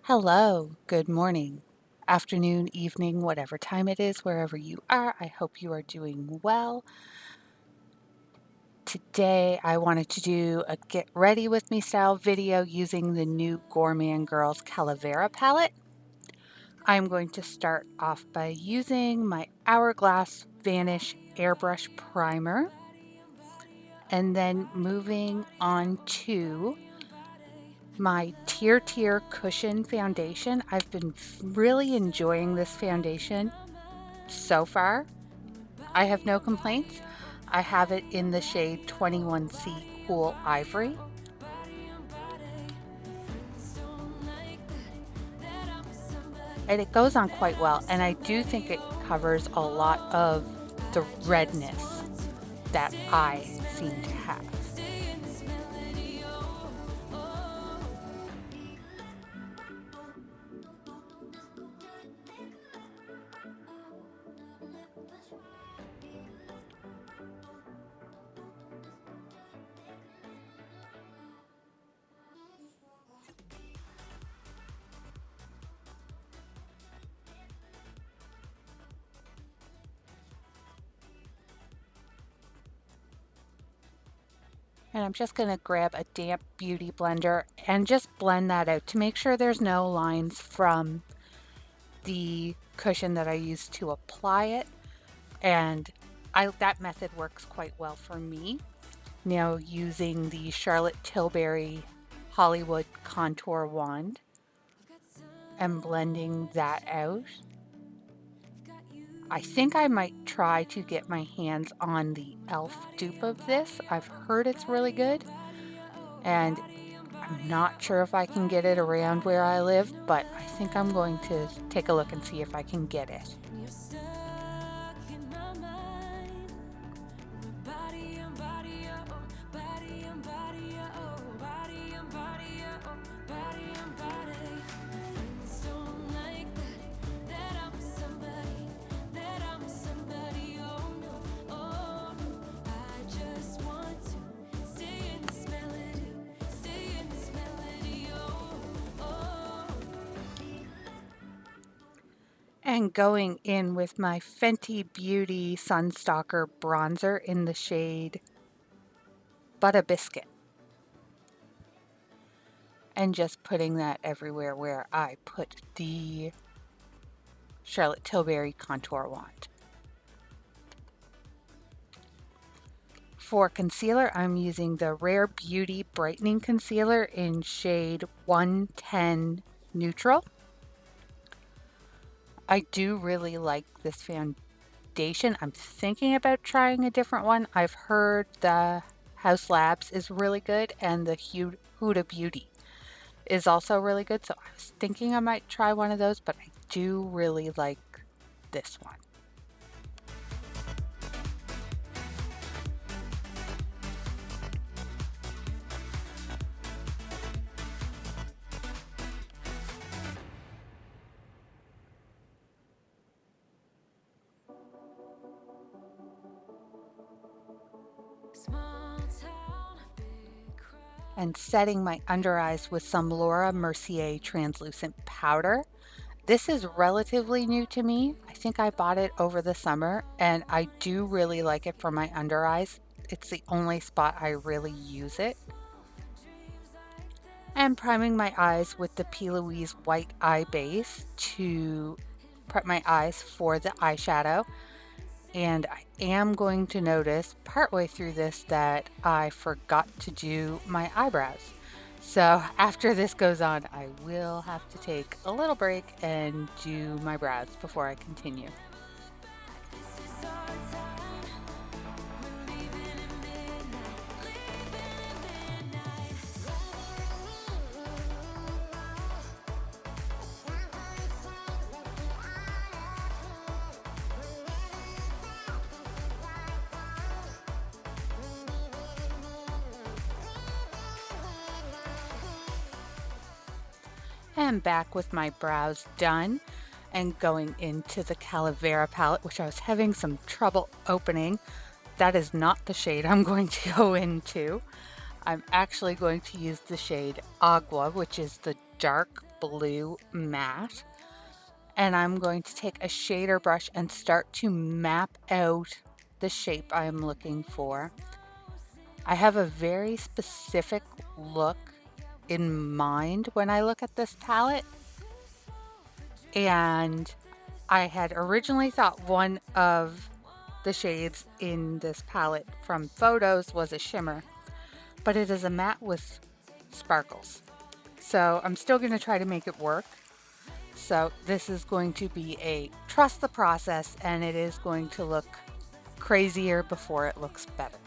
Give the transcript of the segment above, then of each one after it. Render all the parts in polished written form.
Hello, good morning, afternoon, evening, whatever time it is, wherever you are. I hope you are doing well. Today, I wanted to do a get ready with me style video using the new Gourmande Girls Calavera palette. I'm going to start off by using my Hourglass Vanish Airbrush Primer and then moving on to my Tirtir Cushion Foundation. I've been really enjoying this foundation so far. I have no complaints. I have it in the shade 21C Cool Ivory. And it goes on quite well, and I do think it covers a lot of the redness that I seem to have. And I'm just going to grab a damp beauty blender and just blend that out to make sure there's no lines from the cushion that I used to apply it. And that method works quite well for me. Now using the Charlotte Tilbury Hollyood contour wand and blending that out. I think I might try to get my hands on the e.l.f. dupe of this. I've heard it's really good, and I'm not sure if I can get it around where I live, but I think I'm going to take a look and see if I can get it. And going in with my Fenty Beauty Sun Stalk'r bronzer in the shade Butta Biscuit. And just putting that everywhere where I put the Charlotte Tilbury contour wand. For concealer, I'm using the Rare Beauty Brightening Concealer in shade 110 Neutral. I do really like this foundation. I'm thinking about trying a different one. I've heard the House Labs is really good and the Huda Beauty is also really good. So I was thinking I might try one of those, but I do really like this one. And setting my under eyes with some Laura Mercier Translucent Powder. This is relatively new to me. I think I bought it over the summer, and I do really like it for my under eyes. It's the only spot I really use it. And priming my eyes with the P. Louise White Eye Base to prep my eyes for the eyeshadow. And I am going to notice partway through this that I forgot to do my eyebrows. So after this goes on, I will have to take a little break and do my brows before I continue. And back with my brows done and going into the Calavera palette, which I was having some trouble opening. That is not the shade I'm going to go into. I'm actually going to use the shade Agua, which is the dark blue matte. And I'm going to take a shader brush and start to map out the shape I'm looking for. I have a very specific look in mind when I look at this palette, and I had originally thought one of the shades in this palette from photos was a shimmer, but it is a matte with sparkles. So I'm still going to try to make it work. So this is going to be a trust the process, and it is going to look crazier before it looks better.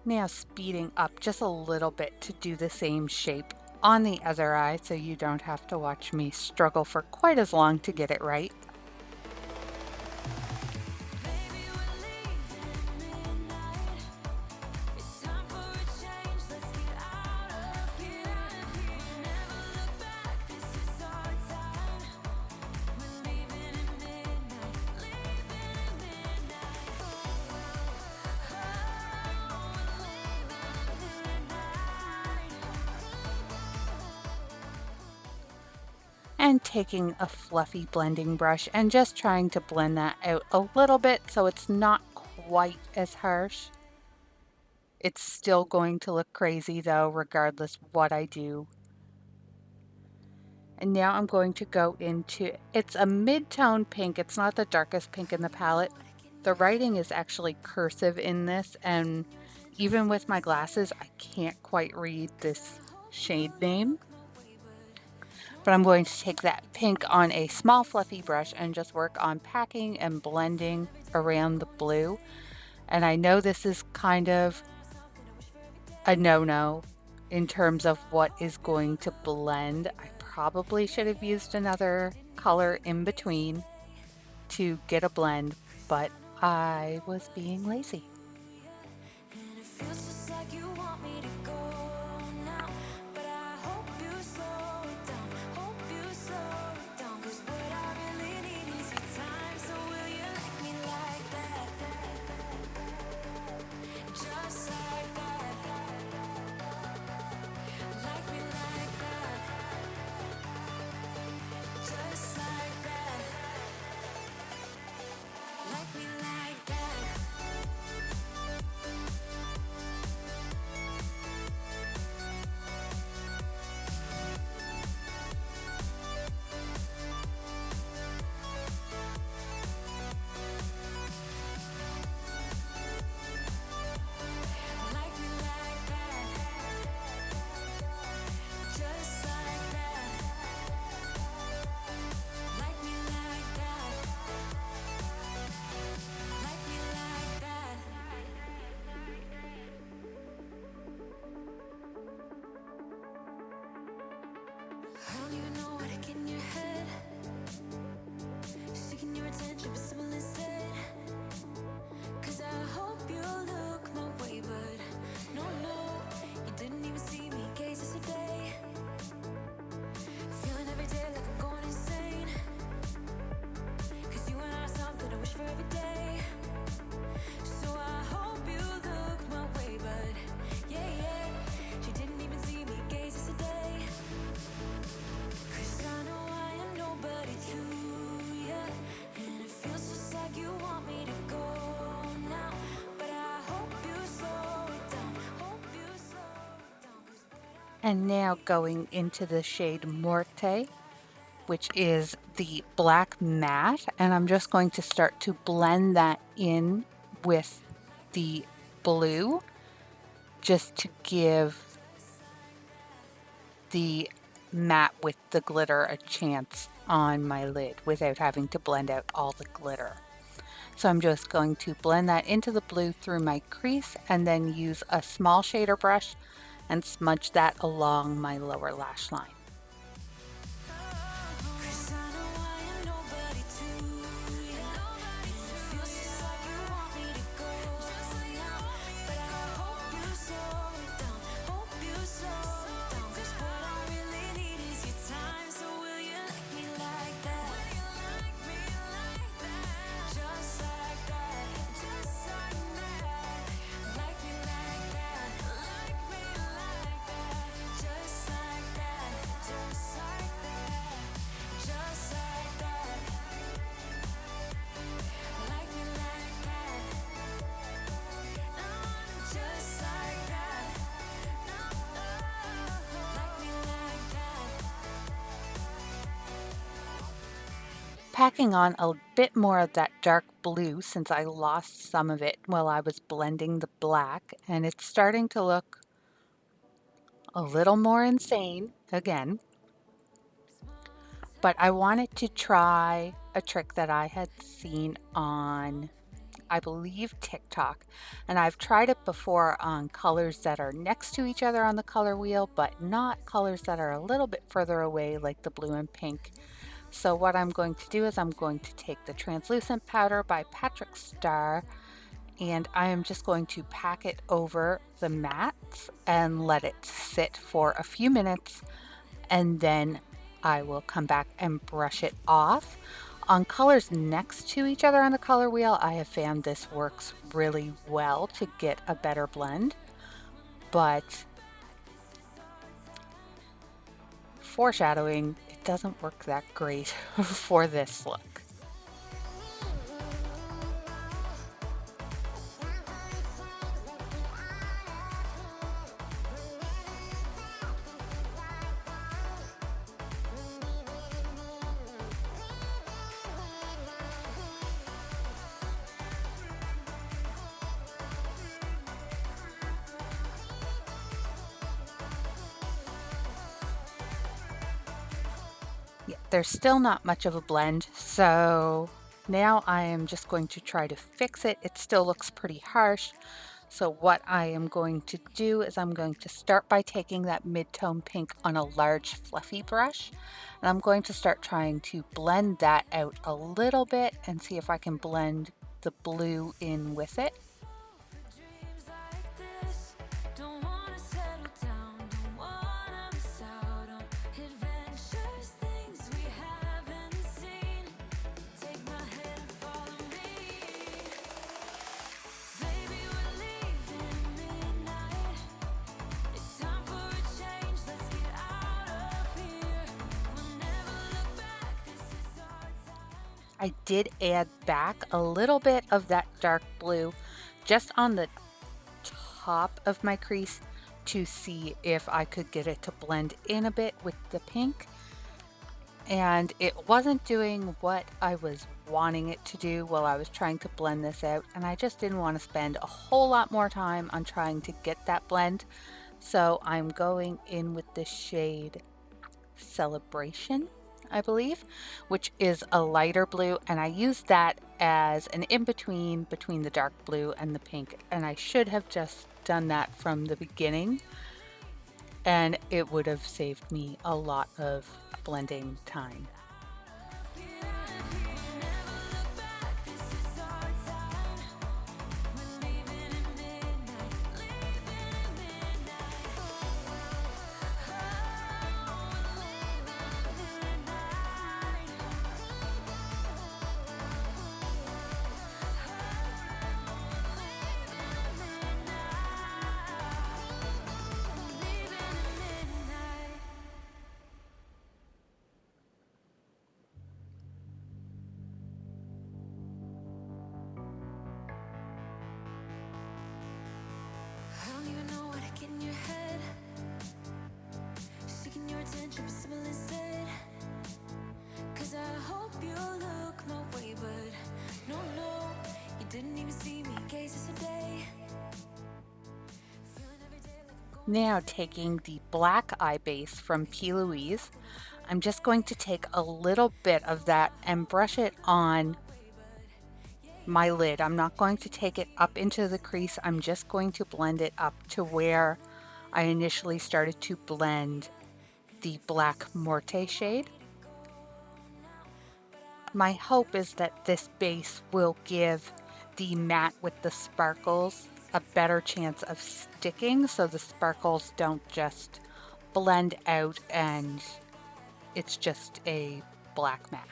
Now speeding up just a little bit to do the same shape on the other eye so you don't have to watch me struggle for quite as long to get it right. And taking a fluffy blending brush and just trying to blend that out a little bit so it's not quite as harsh. It's still going to look crazy though, regardless what I do. And now I'm going to go into, it's a mid-tone pink. It's not the darkest pink in the palette. The writing is actually cursive in this, and even with my glasses, I can't quite read this shade name. But I'm going to take that pink on a small fluffy brush and just work on packing and blending around the blue. And I know this is kind of a no-no in terms of what is going to blend. I probably should have used another color in between to get a blend, but I was being lazy. And now going into the shade Morte, which is the black matte, and I'm just going to start to blend that in with the blue just to give the matte with the glitter a chance on my lid without having to blend out all the glitter. So I'm just going to blend that into the blue through my crease and then use a small shader brush and smudge that along my lower lash line. packing on a bit more of that dark blue since I lost some of it while I was blending the black, and it's starting to look a little more insane again. But I wanted to try a trick that I had seen on, I believe, TikTok. And I've tried it before on colors that are next to each other on the color wheel, but not colors that are a little bit further away like the blue and pink. So what I'm going to do is I'm going to take the translucent powder by Patrick Starr, and I am just going to pack it over the mats and let it sit for a few minutes, and then I will come back and brush it off. On colors next to each other on the color wheel, I have found this works really well to get a better blend, but foreshadowing, it doesn't work that great for this look. Yeah, there's still not much of a blend, so now I am just going to try to fix it. It still looks pretty harsh. So what I am going to do is I'm going to start by taking that mid-tone pink on a large fluffy brush, and I'm going to start trying to blend that out a little bit and see if I can blend the blue in with it. I did add back a little bit of that dark blue just on the top of my crease to see if I could get it to blend in a bit with the pink. And it wasn't doing what I was wanting it to do while I was trying to blend this out, and I just didn't want to spend a whole lot more time on trying to get that blend. So I'm going in with the shade Celebration, I believe, which is a lighter blue, and I used that as an in-between between the dark blue and the pink, and I should have just done that from the beginning, and it would have saved me a lot of blending time. Now taking the black eye base from P. Louise, I'm just going to take a little bit of that and brush it on my lid. I'm not going to take it up into the crease. I'm just going to blend it up to where I initially started to blend the black Morte shade. My hope is that this base will give the matte with the sparkles a better chance of sticking, so the sparkles don't just blend out and it's just a black matte.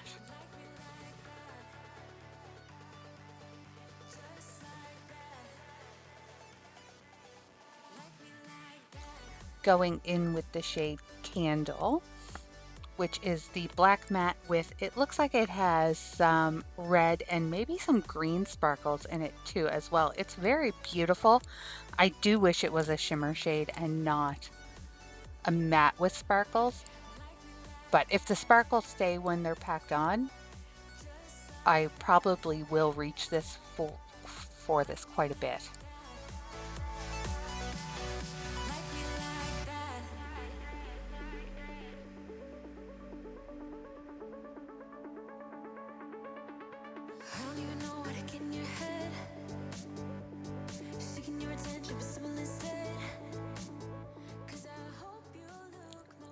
Going in with the shade Candle, which is the black matte with, it looks like it has some red and maybe some green sparkles in it too as well. It's very beautiful. I do wish it was a shimmer shade and not a matte with sparkles. But if the sparkles stay when they're packed on, I probably will reach this for this quite a bit.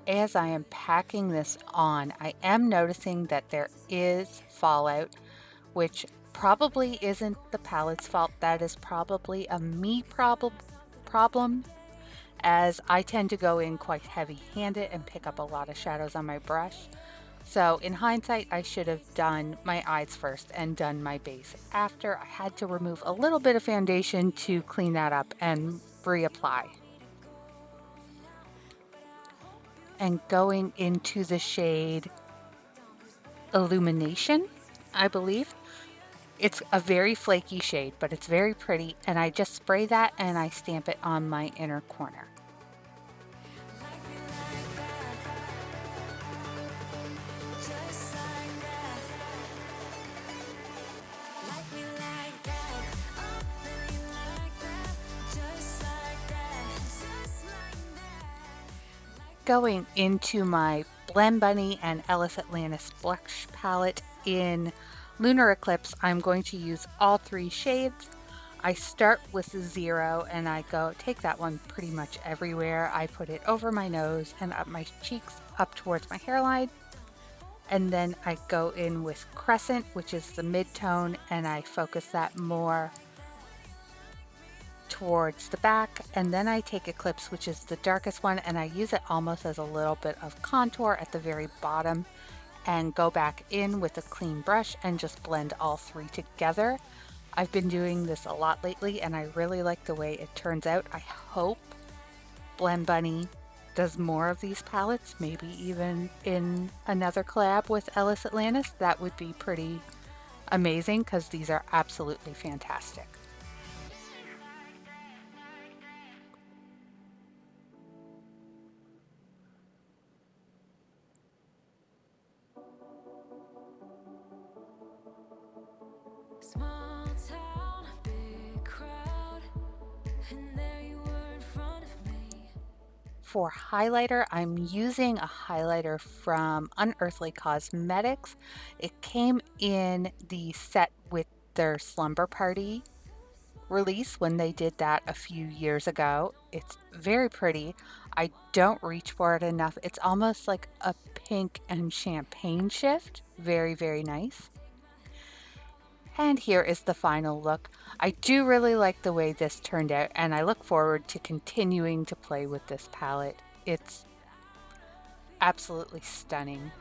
As I am packing this on, I am noticing that there is fallout, which probably isn't the palette's fault. That is probably a me problem, as I tend to go in quite heavy-handed and pick up a lot of shadows on my brush. So in hindsight, I should have done my eyes first and done my base after. I had to remove a little bit of foundation to clean that up and reapply. And going into the shade Illumination, I believe. It's a very flaky shade, but it's very pretty, and I just spray that and I stamp it on my inner corner. Going into my Blend Bunny and Ellis Atlantis blush palette in Lunar Eclipse, I'm going to use all 3 shades. I start with 0 and I take that one pretty much everywhere. I put it over my nose and up my cheeks, up towards my hairline. And then I go in with Crescent, which is the mid-tone, and I focus that more towards the back. And then I take Eclipse, which is the darkest one, and I use it almost as a little bit of contour at the very bottom, and go back in with a clean brush and just blend all 3 together. I've been doing this a lot lately and I really like the way it turns out. I hope Blend Bunny does more of these palettes, maybe even in another collab with Ellis Atlantis. That would be pretty amazing because these are absolutely fantastic. Small town, big crowd, and there you were in front of me. For highlighter, I'm using a highlighter from Unearthly Cosmetics. It came in the set with their Slumber Party release when they did that a few years ago. It's very pretty. I don't reach for it enough. It's almost like a pink and champagne shift. Very, very nice. And here is the final look. I do really like the way this turned out, and I look forward to continuing to play with this palette. It's absolutely stunning.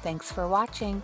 Thanks for watching.